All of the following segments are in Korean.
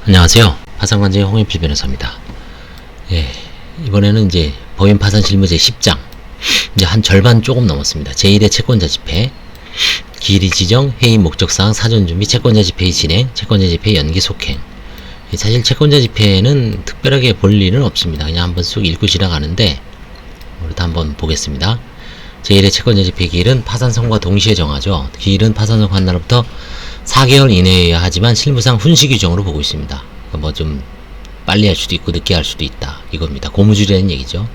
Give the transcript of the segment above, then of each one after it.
안녕하세요. 파산관제의 홍현필 변호사입니다. 예, 이번에는 이제 법인 파산 실무제 10장 이제 한 절반 조금 넘었습니다. 제1회 채권자 집회, 기일이 지정, 회의 목적사항, 사전 준비, 채권자 집회의 진행, 채권자 집회 연기 속행. 사실 채권자 집회는 특별하게 볼 일은 없습니다. 그냥 한번 쑥 읽고 지나가는데 우리도 한번 보겠습니다. 제1회 채권자 집회 기일은 파산 선고와 동시에 정하죠. 기일은 파산 선고한 날로부터 4개월 이내여야 하지만 실무상 훈시 규정으로 보고 있습니다. 뭐 좀 빨리 할 수도 있고 늦게 할 수도 있다 이겁니다. 고무줄이라는 얘기죠.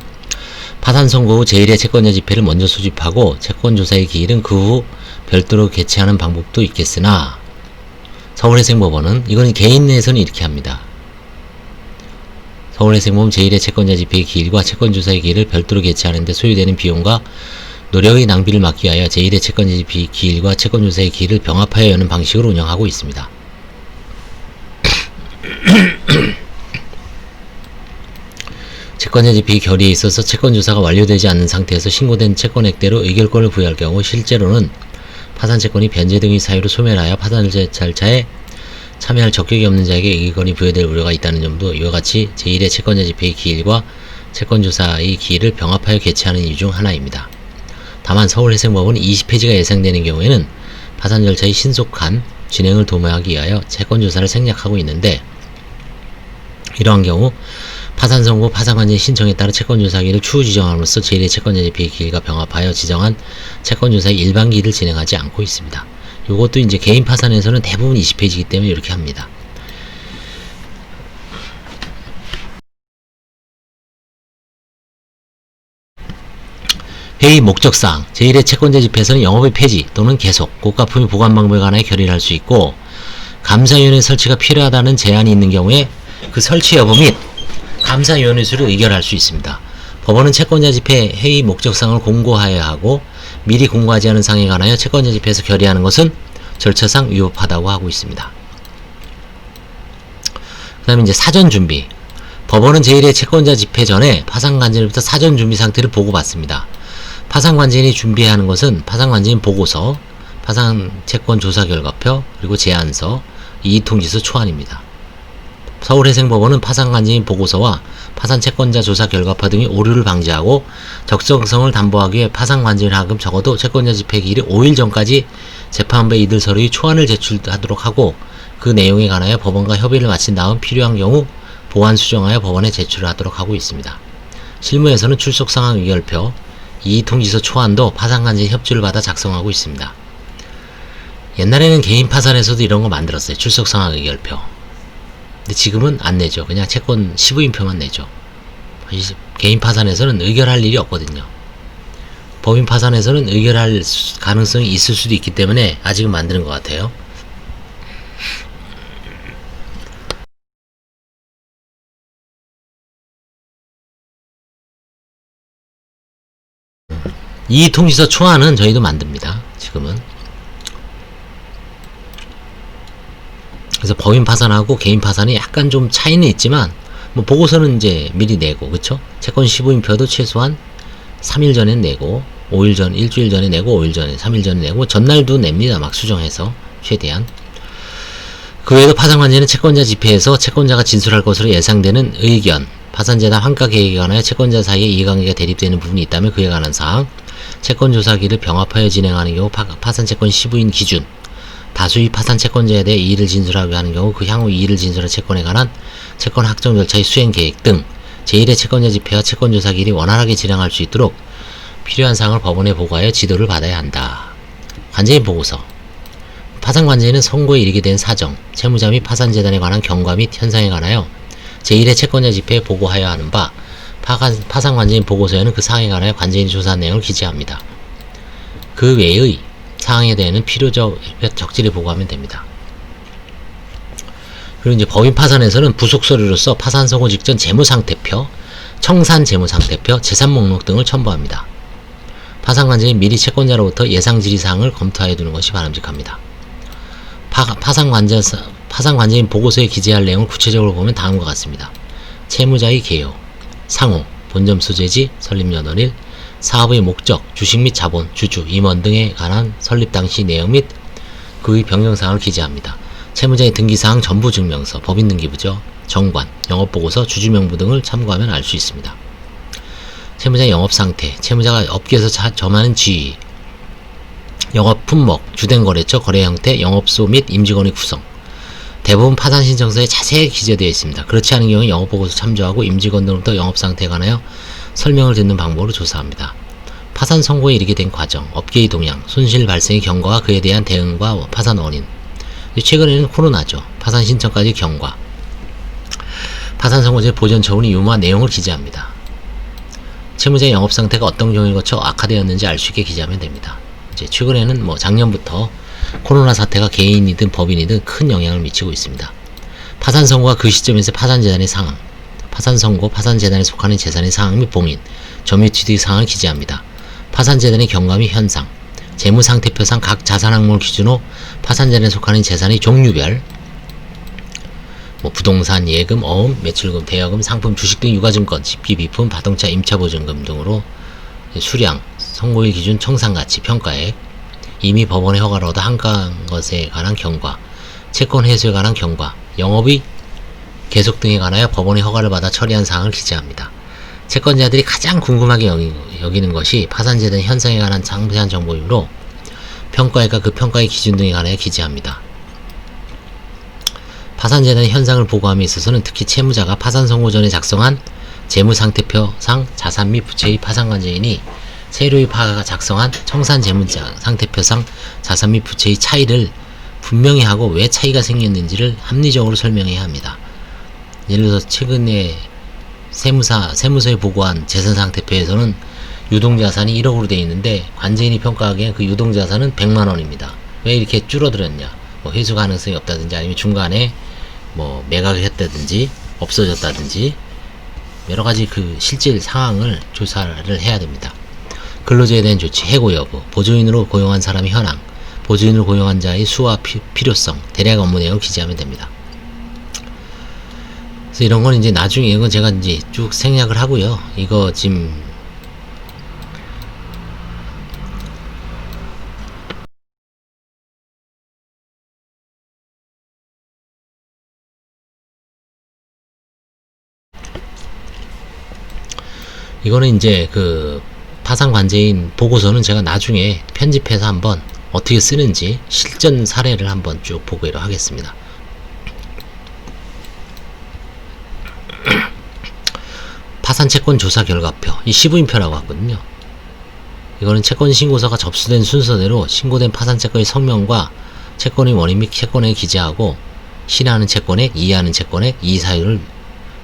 파산 선고 후 제1회 채권자 집회를 먼저 소집하고 채권조사의 기일은 그 후 별도로 개최하는 방법도 있겠으나 서울회생법원은 이건 개인 내에서는 이렇게 합니다. 서울회생법은 제1회 채권자 집회의 기일과 채권조사의 기일을 별도로 개최하는 데 소요되는 비용과 노력의 낭비를 막기 위하여 제1회 채권자 집회 기일과 채권조사의 기일을 병합하여 여는 방식으로 운영하고 있습니다. 채권자 집회의 결의에 있어서 채권조사가 완료되지 않는 상태에서 신고된 채권액대로 의결권을 부여할 경우 실제로는 파산채권이 변제 등의 사유로 소멸하여 파산 절차에 참여할 적격이 없는 자에게 의결권이 부여될 우려가 있다는 점도 이와 같이 제1회 채권자 집회의 기일과 채권조사의 기일을 병합하여 개최하는 이유 중 하나입니다. 다만 서울회생법은 20페이지가 예상되는 경우에는 파산 절차의 신속한 진행을 도모하기 위하여 채권조사를 생략하고 있는데 이러한 경우 파산 선고 파산관제 신청에 따라 채권조사기일을 추후 지정함으로써 제1회 채권자 집회의 기일과 병합하여 지정한 채권조사의 일반 기일을 진행하지 않고 있습니다. 이것도 이제 개인 파산에서는 대부분 20페이지이기 때문에 이렇게 합니다. 회의 목적사항 제1회 채권자 집회에서는 영업의 폐지 또는 계속, 고가품위 보관 방법에 관하여 결의를 할 수 있고 감사위원회 설치가 필요하다는 제안이 있는 경우에 그 설치 여부 및 감사위원회 수를 의결할 수 있습니다. 법원은 채권자 집회 회의 목적사항을 공고하여야 하고 미리 공고하지 않은 사항에 관하여 채권자 집회에서 결의하는 것은 절차상 위법하다고 하고 있습니다. 그 다음에 이제 사전 준비. 법원은 제1회 채권자 집회 전에 파산관제인으로부터 사전 준비 상태를 보고받습니다. 파산관제인이 준비해야 하는 것은 파산관제인 보고서, 파산채권조사결과표, 그리고 제안서, 이의통지서 초안입니다. 서울회생법원은 파산관제인 보고서와 파산채권자 조사결과표 등의 오류를 방지하고 적정성을 담보하기 위해 파산관제인 하금 적어도 채권자 집회 기일이 5일 전까지 재판부에 이들 서류의 초안을 제출하도록 하고 그 내용에 관하여 법원과 협의를 마친 다음 필요한 경우 보완 수정하여 법원에 제출을 하도록 하고 있습니다. 실무에서는 출석상황 의결표, 이의통지서 초안도 파산관제인 협조를 받아 작성하고 있습니다. 옛날에는 개인 파산에서도 이런 거 만들었어요. 출석상황 의결표. 근데 지금은 안 내죠. 그냥 채권 시부인표만 내죠. 개인 파산에서는 의결할 일이 없거든요. 법인 파산에서는 의결할 가능성이 있을 수도 있기 때문에 아직은 만드는 것 같아요. 이 통지서 초안은 저희도 만듭니다. 지금은. 그래서 법인 파산하고 개인 파산이 약간 좀 차이는 있지만 뭐 보고서는 이제 미리 내고 그쵸? 채권 시부인표도 최소한 3일 전에 내고 5일 전, 일주일 전에 내고 5일 전에 3일 전에 내고 전날도 냅니다. 막 수정해서 최대한. 그 외에도 파산관제는 채권자 집회에서 채권자가 진술할 것으로 예상되는 의견, 파산재단 환가 계획에 관하여 채권자 사이에 이해관계가 대립되는 부분이 있다면 그에 관한 사항, 채권조사기를 병합하여 진행하는 경우 파산채권 시부인 기준, 다수의 파산채권자에 대해 이의를 진술하게 하는 경우 그 향후 이의를 진술할 채권에 관한 채권 확정 절차의 수행 계획 등 제1회 채권자 집회와 채권조사기일이 원활하게 진행할 수 있도록 필요한 사항을 법원에 보고하여 지도를 받아야 한다. 관제인 보고서. 파산관제인은 선고에 이르게 된 사정, 채무자 및 파산재단에 관한 경과 및 현상에 관하여 제1회 채권자 집회에 보고하여야 하는 바 파산관제인 보고서에는 그 사항에 관하여 관제인이 조사한 내용을 기재합니다. 그 외의 사항에 대해서는 필요적 적절히 보고하면 됩니다. 그리고 이제 법인 파산에서는 부속 서류로서 파산 선고 직전 재무상태표, 청산 재무상태표, 재산 목록 등을 첨부합니다. 파산관제인 미리 채권자로부터 예상 질의사항을 검토하여 두는 것이 바람직합니다. 파산관제인 보고서에 기재할 내용을 구체적으로 보면 다음과 같습니다. 채무자의 개요, 상호, 본점 소재지, 설립연월일, 사업의 목적, 주식 및 자본, 주주, 임원 등에 관한 설립 당시 내용 및 그의 변경사항을 기재합니다. 채무자의 등기사항 전부 증명서, 법인등기부죠. 정관, 영업보고서, 주주명부 등을 참고하면 알 수 있습니다. 채무자의 영업상태, 채무자가 업계에서 점하는 지위, 영업 품목, 주된 거래처, 거래 형태, 영업소 및 임직원의 구성. 대부분 파산 신청서에 자세히 기재되어 있습니다. 그렇지 않은 경우 영업보고서 참조하고 임직원 등으로부터 영업상태에 관하여 설명을 듣는 방법으로 조사합니다. 파산 선고에 이르게 된 과정, 업계의 동향, 손실 발생의 경과와 그에 대한 대응과 파산 원인. 최근에는 코로나죠. 파산 신청까지 경과. 파산 선고제 보전 처분의 유무와 내용을 기재합니다. 채무자의 영업 상태가 어떤 경우를 거쳐 악화되었는지 알 수 있게 기재하면 됩니다. 이제 최근에는 작년부터 코로나 사태가 개인이든 법인이든 큰 영향을 미치고 있습니다. 파산 선고가 그 시점에서 파산 재단의 상황, 파산 선고, 파산 재단에 속하는 재산의 상황 및 봉인, 점유 취득 상황을 기재합니다. 파산 재단의 경과 및 현상, 재무 상태표상 각 자산 항목을 기준으로 파산 재단에 속하는 재산의 종류별, 부동산, 예금, 어음, 매출금, 대여금, 상품, 주식 등 유가증권, 집기, 비품, 자동차, 임차보증금 등으로 수량, 선고일 기준, 청산가치, 평가액, 이미 법원의 허가를 얻어 한가한 것에 관한 경과, 채권 회수에 관한 경과, 영업의 계속 등에 관하여 법원의 허가를 받아 처리한 사항을 기재합니다. 채권자들이 가장 궁금하게 여기는 것이 파산재단 현상에 관한 상세한 정보이므로 평가액과 그 평가의 기준 등에 관하여 기재합니다. 파산재단 현상을 보고함에 있어서는 특히 채무자가 파산 선고 전에 작성한 재무상태표상 자산 및 부채의 파산관제인이 세율의 작성한 청산 재무상태표상 자산 및 부채의 차이를 분명히 하고 왜 차이가 생겼는지를 합리적으로 설명해야 합니다. 예를 들어서 최근에 세무서에 보고한 재산상태표에서는 유동자산이 1억으로 되어 있는데 관제인이 평가하기엔 그 유동자산은 100만원입니다. 왜 이렇게 줄어들었냐? 회수 가능성이 없다든지 아니면 중간에 매각을 했다든지 없어졌다든지 여러가지 그 실질 상황을 조사를 해야 됩니다. 근로자에 대한 조치, 해고 여부, 보조인으로 고용한 사람의 현황, 보조인으로 고용한 자의 수와 필요성, 대략 업무 내용을 기재하면 됩니다. 그래서 이런 건 이제 나중에 이건 제가 이제 쭉 생략을 하고요. 이거 지금 이거는 이제 그 파산관제인 보고서는 제가 나중에 편집해서 한번 어떻게 쓰는지 실전 사례를 한번 쭉 보고를 하겠습니다. 파산채권 조사 결과표, 이 시부인표라고 하거든요. 이거는 채권 신고서가 접수된 순서대로 신고된 파산채권의 성명과 채권의 원인 및 채권액을 기재하고 신하는 채권액, 이해하는 채권액, 이의사유를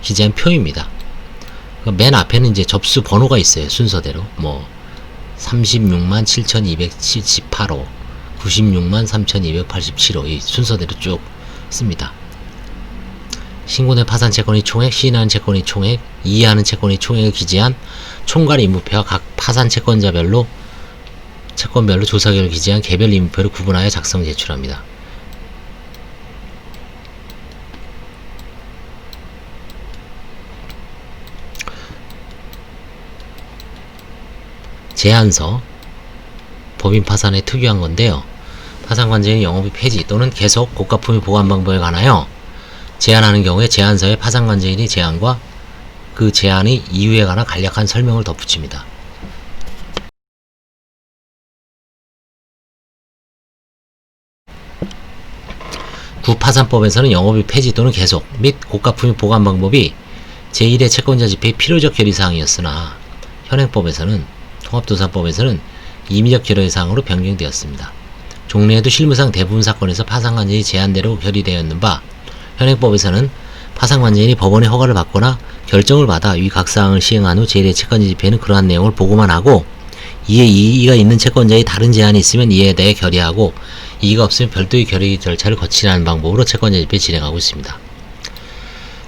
기재한 표입니다. 맨 앞에는 이제 접수 번호가 있어요. 순서대로 36만 7,278호, 96만 3,287호 이 순서대로 쭉 씁니다. 신고된 파산 채권의 총액, 시인하는 채권의 총액, 이해하는 채권의 총액을 기재한 총괄 임무표와 각 파산 채권별로 조사 결과를 기재한 개별 임무표를 구분하여 작성 제출합니다. 제한서, 법인 파산에 특유한 건데요. 파산관제인 영업의 폐지 또는 계속 고가품의 보관 방법에 관하여 제한하는 경우에 제한서에 파산관제인의 제한과 그 제한의 이유에 관한 간략한 설명을 덧붙입니다. 구파산법에서는 영업의 폐지 또는 계속 및 고가품의 보관 방법이 제1의 채권자 집회의 필요적 결의사항이었으나 현행법에서는 통합도산법에서는 임의적 결의사항으로 변경되었습니다. 종래에도 실무상 대부분 사건에서 파산관제인이 제한대로 결의되었는 바 현행법에서는 파산관제인이 법원의 허가를 받거나 결정을 받아 위 각 사항을 시행한 후 제1의 채권자 집회는 그러한 내용을 보고만 하고 이에 이의가 있는 채권자의 다른 제한이 있으면 이에 대해 결의하고 이의가 없으면 별도의 결의 절차를 거치라는 방법으로 채권자 집회 진행하고 있습니다.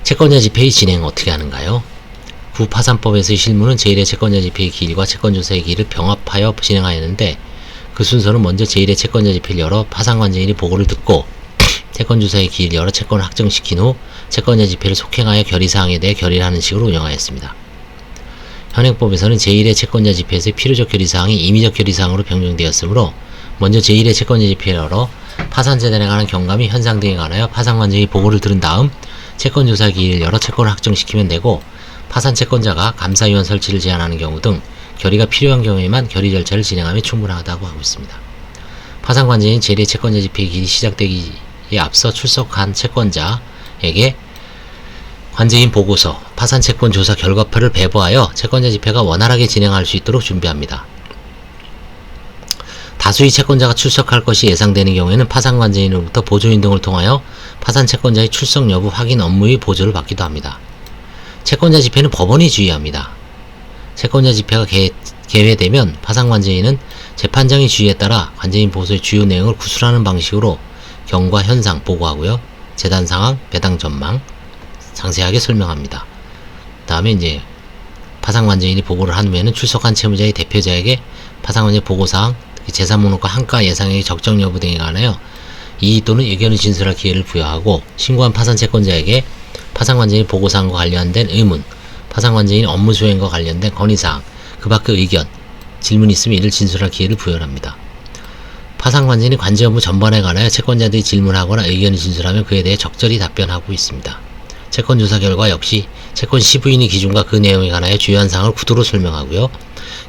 채권자 집회의 진행 어떻게 하는가요? 구파산법에서의 실무는 제1의 채권자 집회의 기일과 채권조사의 기일을 병합하여 진행하였는데 그 순서는 먼저 제1의 채권자 집회를 열어 파산관제인이 보고를 듣고 채권조사의 기일을 열어 채권을 확정시킨 후 채권자 집회를 속행하여 결의사항에 대해 결의를 하는 식으로 운영하였습니다. 현행법에서는 제1의 채권자 집회에서의 필요적 결의사항이 임의적 결의사항으로 변경되었으므로 먼저 제1의 채권자 집회를 열어 파산 재단에 관한 경과 및 현상 등에 관하여 파산관제의 보고를 들은 다음 채권조사 기일을 열어 채권을 확정시키면 되고, 파산 채권자가 감사위원 설치를 제안하는 경우 등 결의가 필요한 경우에만 결의 절차를 진행하면 충분하다고 하고 있습니다. 파산관제인 재래 채권자 집행 기일이 시작되기에 앞서 출석한 채권자에게 관제인 보고서, 파산 채권 조사 결과표를 배부하여 채권자 집회가 원활하게 진행할 수 있도록 준비합니다. 다수의 채권자가 출석할 것이 예상되는 경우에는 파산관제인으로부터 보조인 등을 통하여 파산 채권자의 출석 여부 확인 업무의 보조를 받기도 합니다. 채권자 집회는 법원이 주의합니다. 채권자 집회가 개회되면 파산관제인은 재판장의 지휘에 따라 관제인 보고서의 주요 내용을 구술하는 방식으로 경과 현상 보고하고요. 재단 상황, 배당 전망 상세하게 설명합니다. 다음에 이제 파산관제인이 보고를 한 후에는 출석한 채무자의 대표자에게 파산관제 보고사항, 재산 목록과 한가 예상액의 적정 여부 등에 관하여 이의 또는 의견을 진술할 기회를 부여하고, 신고한 파산 채권자에게 파산관제인 보고사항과 관련된 의문, 파산관제인 업무 수행과 관련된 건의사항, 그 밖의 의견, 질문이 있으면 이를 진술할 기회를 부여합니다. 파산관제인이 관제 업무 전반에 관하여 채권자들이 질문하거나 의견을 진술하면 그에 대해 적절히 답변하고 있습니다. 채권 조사 결과 역시 채권 시부인의 기준과 그 내용에 관하여 주요한 사항을 구두로 설명하고요.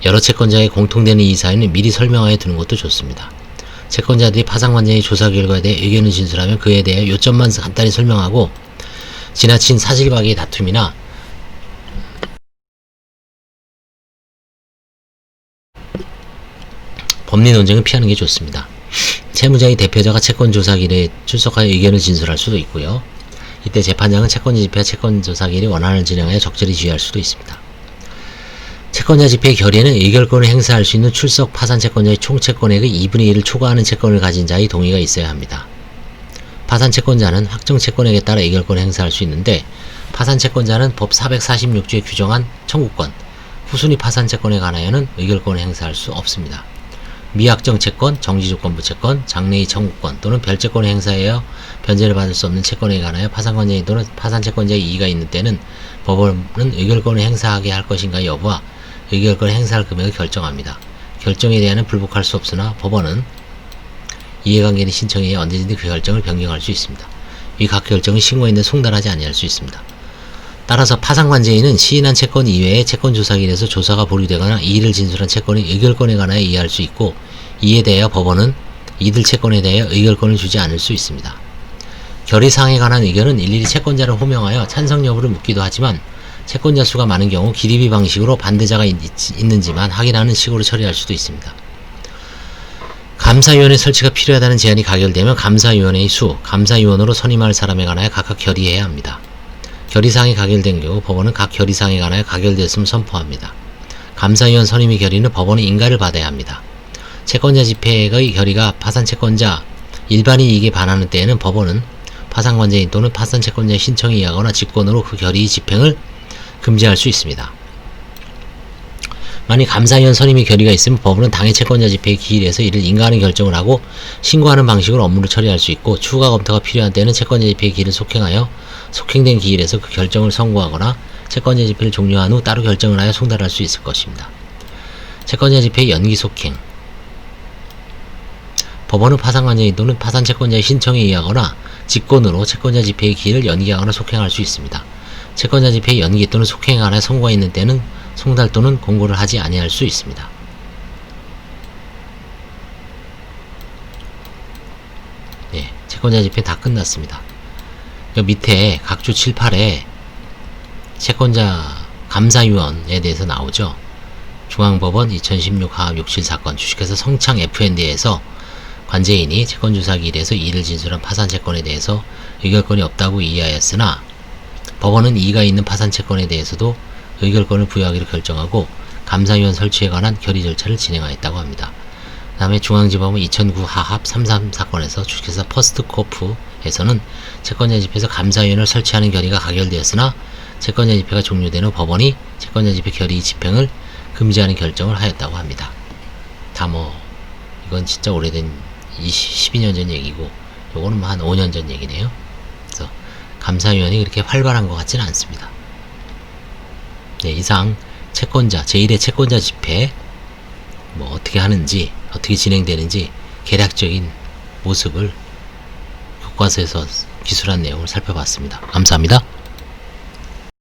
여러 채권자의 공통되는 이 사유는 미리 설명하여 두는 것도 좋습니다. 채권자들이 파산관제의 조사 결과에 대해 의견을 진술하면 그에 대해 요점만 간단히 설명하고, 지나친 사실관계의 다툼이나 법리 논쟁을 피하는 게 좋습니다. 채무자의 대표자가 채권조사기일에 출석하여 의견을 진술할 수도 있고요. 이때 재판장은 채권자 집회와 채권조사기일에 원활한 진행하여 적절히 지휘할 수도 있습니다. 채권자 집회의 결의에는 의결권을 행사할 수 있는 출석 파산 채권자의 총 채권액의 2분의 1을 초과하는 채권을 가진 자의 동의가 있어야 합니다. 파산 채권자는 확정 채권액에 따라 의결권을 행사할 수 있는데, 파산 채권자는 법 446조에 규정한 청구권, 후순위 파산 채권에 관하여는 의결권을 행사할 수 없습니다. 미확정 채권, 정지조건부 채권, 장래의 청구권 또는 별채권을 행사하여 변제를 받을 수 없는 채권에 관하여 파산관제인 또는 파산 채권자의 이의가 있는 때는 법원은 의결권을 행사하게 할 것인가 여부와 의결권을 행사할 금액을 결정합니다. 결정에 대한은 불복할 수 없으나 법원은 이해관계인 신청에 의해 언제든지 그 결정을 변경할 수 있습니다. 이 각 결정은 신고인에 송달하지 아니할 수 있습니다. 따라서 파산관제인은 시인한 채권 이외에 채권조사기일에서 조사가 보류되거나 이의를 진술한 채권의 의결권에 관하여 이해할 수 있고, 이에 대하여 법원은 이들 채권에 대하여 의결권을 주지 않을 수 있습니다. 결의사항에 관한 의견은 일일이 채권자를 호명하여 찬성 여부를 묻기도 하지만, 채권자 수가 많은 경우 기립의 방식으로 반대자가 있는지만 확인하는 식으로 처리할 수도 있습니다. 감사위원회 설치가 필요하다는 제안이 가결되면 감사위원회의 수, 감사위원으로 선임할 사람에 관하여 각각 결의해야 합니다. 결의사항이 가결된 경우 법원은 각 결의사항에 관하여 가결되었음을 선포합니다. 감사위원 선임의 결의는 법원의 인가를 받아야 합니다. 채권자 집회의 결의가 파산채권자 일반인 이익에 반하는 때에는 법원은 파산관제인 또는 파산채권자의 신청에 의하거나 직권으로 그 결의의 집행을 금지할 수 있습니다. 만일 감사위원 선임의 결의가 있으면 법원은 당해 채권자 집회의 기일에서 이를 인가하는 결정을 하고 신고하는 방식으로 업무를 처리할 수 있고, 추가 검토가 필요한 때는 채권자 집회의 기일을 속행하여 속행된 기일에서 그 결정을 선고하거나 채권자 집회를 종료한 후 따로 결정을 하여 송달할 수 있을 것입니다. 채권자 집회의 연기 속행. 법원은 파산관제인 또는 파산채권자의 신청에 의하거나 직권으로 채권자 집회의 기일을 연기하거나 속행할 수 있습니다. 채권자 집회의 연기 또는 속행에 관해 선고가 있는 때는 송달 또는 공고를 하지 아니할 수 있습니다. 네, 채권자 집회 다 끝났습니다. 밑에 각주 7, 8에 채권자 감사위원에 대해서 나오죠. 중앙법원 2016 하합 67 사건 주식회사 성창 FND에서 관제인이 채권조사기일에서 이의를 진술한 파산채권에 대해서 의결권이 없다고 이의하였으나, 법원은 이의가 있는 파산채권에 대해서도 의결권을 부여하기로 결정하고 감사위원 설치에 관한 결의 절차를 진행하였다고 합니다. 그 다음에 중앙지법은 2009 하합 33 사건에서 주식회사 퍼스트코프에서는 채권자 집회에서 감사위원을 설치하는 결의가 가결되었으나, 채권자 집회가 종료된 후 법원이 채권자 집회 결의 집행을 금지하는 결정을 하였다고 합니다. 다 이건 진짜 오래된 12년 전 얘기고, 요거는 한 5년 전 얘기네요. 그래서 감사위원이 그렇게 활발한 것 같지는 않습니다. 네, 이상 채권자, 제1회 채권자 집회 어떻게 하는지, 어떻게 진행되는지 개략적인 모습을 교과서에서 기술한 내용을 살펴봤습니다. 감사합니다.